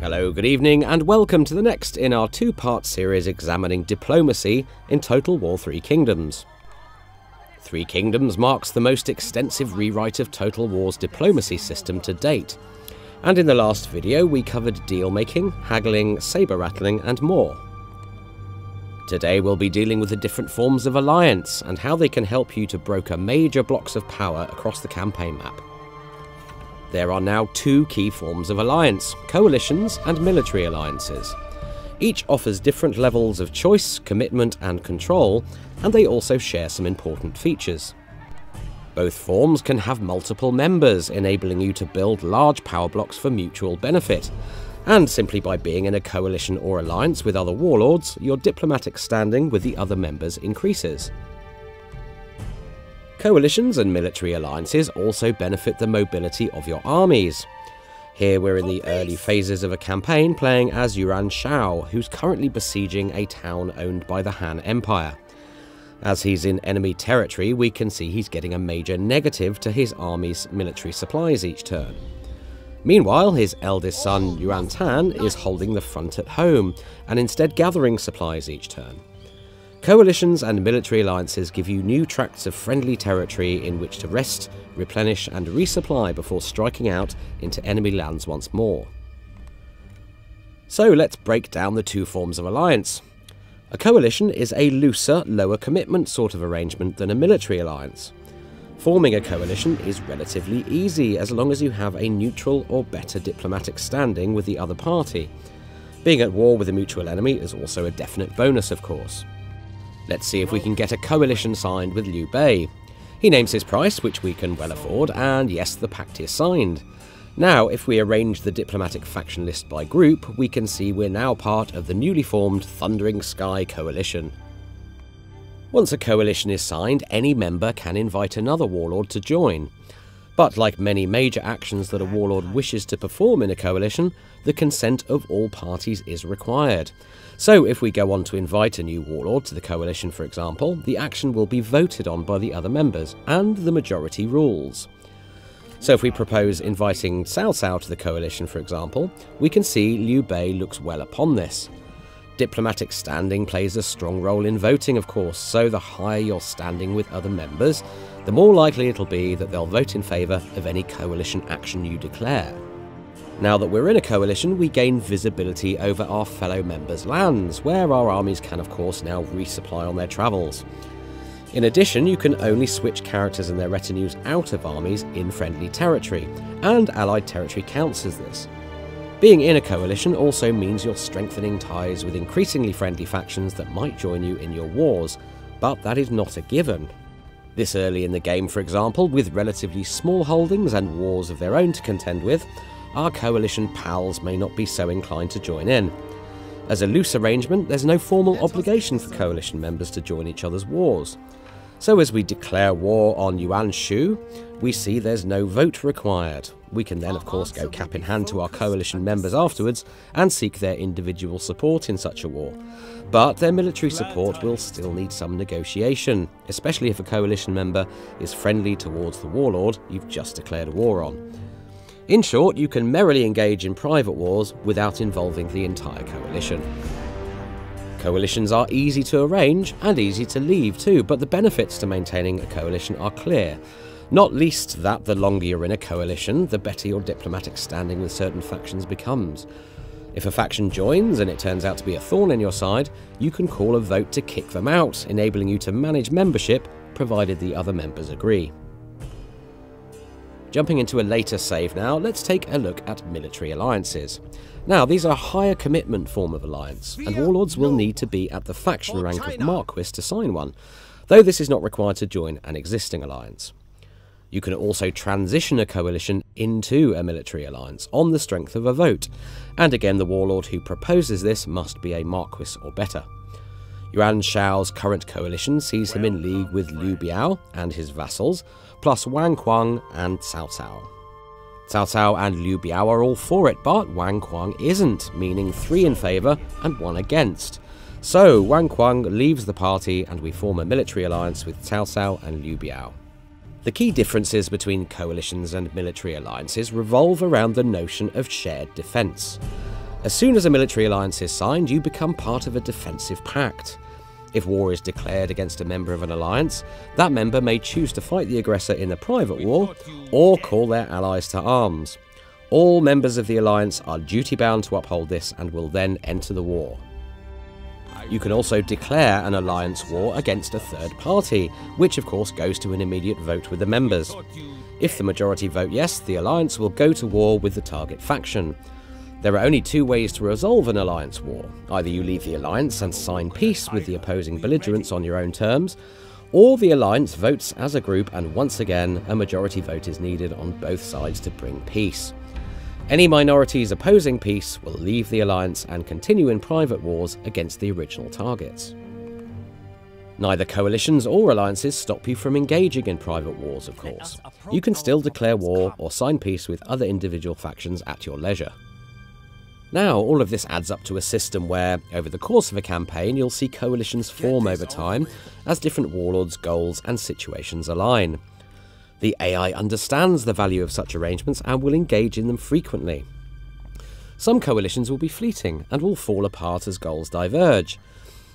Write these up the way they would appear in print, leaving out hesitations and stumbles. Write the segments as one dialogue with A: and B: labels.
A: Hello, good evening, and welcome to the next in our two-part series examining diplomacy in Total War Three Kingdoms. Three Kingdoms marks the most extensive rewrite of Total War's diplomacy system to date, and in the last video we covered deal-making, haggling, saber-rattling and more. Today we'll be dealing with the different forms of alliance and how they can help you to broker major blocks of power across the campaign map. There are now two key forms of alliance, coalitions and military alliances. Each offers different levels of choice, commitment and control, and they also share some important features. Both forms can have multiple members, enabling you to build large power blocks for mutual benefit. And simply by being in a coalition or alliance with other warlords, your diplomatic standing with the other members increases. Coalitions and military alliances also benefit the mobility of your armies. Here we're in the early phases of a campaign playing as Yuan Shao, who's currently besieging a town owned by the Han Empire. As he's in enemy territory, we can see he's getting a major negative to his army's military supplies each turn. Meanwhile, his eldest son Yuan Tan is holding the front at home, and instead gathering supplies each turn. Coalitions and military alliances give you new tracts of friendly territory in which to rest, replenish and resupply before striking out into enemy lands once more. So let's break down the two forms of alliance. A coalition is a looser, lower commitment sort of arrangement than a military alliance. Forming a coalition is relatively easy as long as you have a neutral or better diplomatic standing with the other party. Being at war with a mutual enemy is also a definite bonus, of course. Let's see if we can get a coalition signed with Liu Bei. He names his price, which we can well afford, and yes, the pact is signed. Now, if we arrange the diplomatic faction list by group, we can see we're now part of the newly formed Thundering Sky Coalition. Once a coalition is signed, any member can invite another warlord to join. But like many major actions that a warlord wishes to perform in a coalition, the consent of all parties is required. So if we go on to invite a new warlord to the coalition, for example, the action will be voted on by the other members, and the majority rules. So if we propose inviting Cao Cao to the coalition, for example, we can see Liu Bei looks well upon this. Diplomatic standing plays a strong role in voting, of course, so the higher your standing with other members, the more likely it'll be that they'll vote in favour of any coalition action you declare. Now that we're in a coalition, we gain visibility over our fellow members' lands, where our armies can of course now resupply on their travels. In addition, you can only switch characters and their retinues out of armies in friendly territory, and allied territory counts as this. Being in a coalition also means you're strengthening ties with increasingly friendly factions that might join you in your wars, but that is not a given. This early in the game, for example, with relatively small holdings and wars of their own to contend with, our coalition pals may not be so inclined to join in. As a loose arrangement, there's no formal obligation for coalition members to join each other's wars. So as we declare war on Yuan Shu, we see there's no vote required. We can then of course go cap in hand to our coalition members afterwards and seek their individual support in such a war. But their military support will still need some negotiation, especially if a coalition member is friendly towards the warlord you've just declared war on. In short, you can merrily engage in private wars without involving the entire coalition. Coalitions are easy to arrange and easy to leave too, but the benefits to maintaining a coalition are clear. Not least that the longer you're in a coalition, the better your diplomatic standing with certain factions becomes. If a faction joins and it turns out to be a thorn in your side, you can call a vote to kick them out, enabling you to manage membership, provided the other members agree. Jumping into a later save now, let's take a look at military alliances. Now, these are a higher commitment form of alliance, and warlords will need to be at the faction rank of Marquis to sign one, though this is not required to join an existing alliance. You can also transition a coalition into a military alliance on the strength of a vote, and again the warlord who proposes this must be a Marquis or better. Yuan Shao's current coalition sees him in league with Liu Biao and his vassals, plus Wang Kuang and Cao Cao. Cao Cao and Liu Biao are all for it, but Wang Kuang isn't, meaning 3 in favour and 1 against. So Wang Kuang leaves the party and we form a military alliance with Cao Cao and Liu Biao. The key differences between coalitions and military alliances revolve around the notion of shared defence. As soon as a military alliance is signed, you become part of a defensive pact. If war is declared against a member of an alliance, that member may choose to fight the aggressor in the private war or call their allies to arms. All members of the alliance are duty-bound to uphold this and will then enter the war. You can also declare an alliance war against a third party, which of course goes to an immediate vote with the members. If the majority vote yes, the alliance will go to war with the target faction. There are only two ways to resolve an alliance war. Either you leave the alliance and sign peace with the opposing belligerents on your own terms, or the alliance votes as a group and once again a majority vote is needed on both sides to bring peace. Any minorities opposing peace will leave the alliance and continue in private wars against the original targets. Neither coalitions or alliances stop you from engaging in private wars, of course. You can still declare war or sign peace with other individual factions at your leisure. Now, all of this adds up to a system where, over the course of a campaign, you'll see coalitions form over time as different warlords' goals and situations align. The AI understands the value of such arrangements and will engage in them frequently. Some coalitions will be fleeting and will fall apart as goals diverge.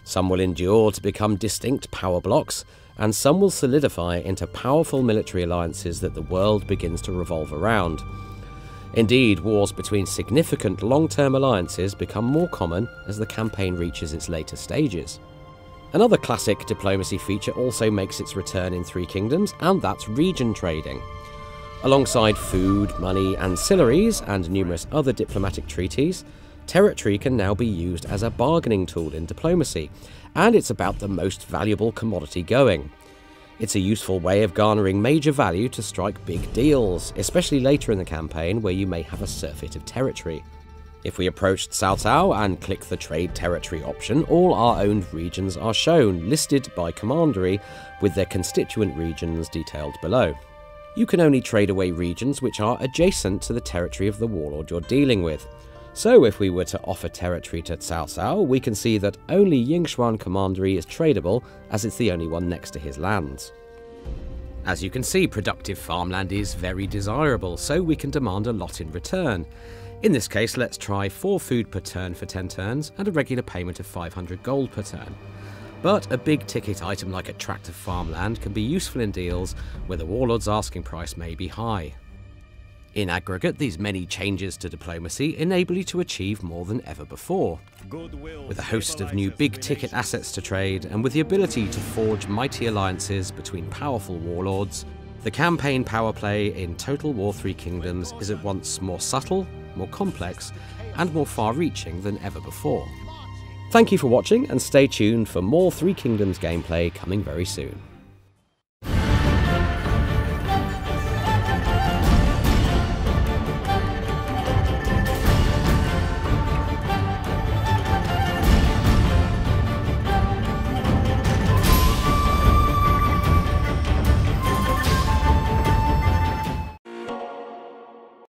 A: Some will endure to become distinct power blocks, and some will solidify into powerful military alliances that the world begins to revolve around. Indeed, wars between significant long-term alliances become more common as the campaign reaches its later stages. Another classic diplomacy feature also makes its return in Three Kingdoms, and that's region trading. Alongside food, money, ancillaries, and numerous other diplomatic treaties, territory can now be used as a bargaining tool in diplomacy, and it's about the most valuable commodity going. It's a useful way of garnering major value to strike big deals, especially later in the campaign where you may have a surfeit of territory. If we approach Cao Cao and click the Trade Territory option, all our owned regions are shown, listed by commandery, with their constituent regions detailed below. You can only trade away regions which are adjacent to the territory of the warlord you're dealing with. So if we were to offer territory to Cao Cao, we can see that only Yingshuan Commandery is tradable, as it's the only one next to his lands. As you can see, productive farmland is very desirable, so we can demand a lot in return. In this case, let's try 4 food per turn for 10 turns, and a regular payment of 500 gold per turn. But a big ticket item like a tract of farmland can be useful in deals where the warlord's asking price may be high. In aggregate, these many changes to diplomacy enable you to achieve more than ever before. With a host of new big-ticket assets to trade, and with the ability to forge mighty alliances between powerful warlords, the campaign power play in Total War Three Kingdoms is at once more subtle, more complex, and more far-reaching than ever before. Thank you for watching, and stay tuned for more Three Kingdoms gameplay coming very soon.